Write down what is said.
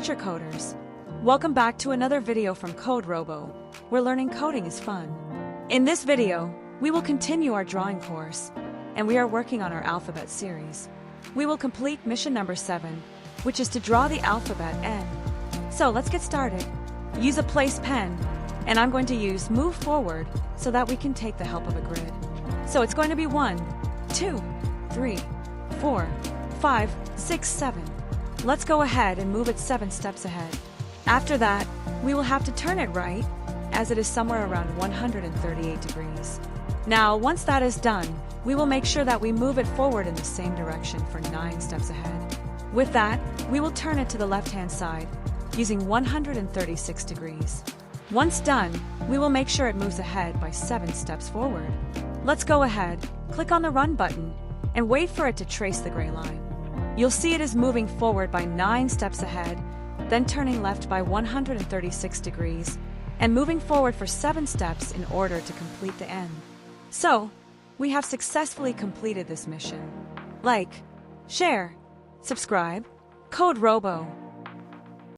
future coders. Welcome back to another video from CodeRobo, where learning coding is fun. In this video, we will continue our drawing course, and we are working on our alphabet series. We will complete mission number 7, which is to draw the alphabet N. So let's get started. Use a place pen, and I'm going to use move forward so that we can take the help of a grid. So it's going to be 1, 2, 3, 4, 5, 6, 7. Let's go ahead and move it 7 steps ahead. After that, we will have to turn it right, as it is somewhere around 138 degrees. Now, once that is done, we will make sure that we move it forward in the same direction for 9 steps ahead. With that, we will turn it to the left-hand side, using 136 degrees. Once done, we will make sure it moves ahead by 7 steps forward. Let's go ahead, click on the Run button, and wait for it to trace the gray line. You'll see it is moving forward by 9 steps ahead, then turning left by 136 degrees, and moving forward for 7 steps in order to complete the N. So, we have successfully completed this mission. Like, share, subscribe, CodeRobo.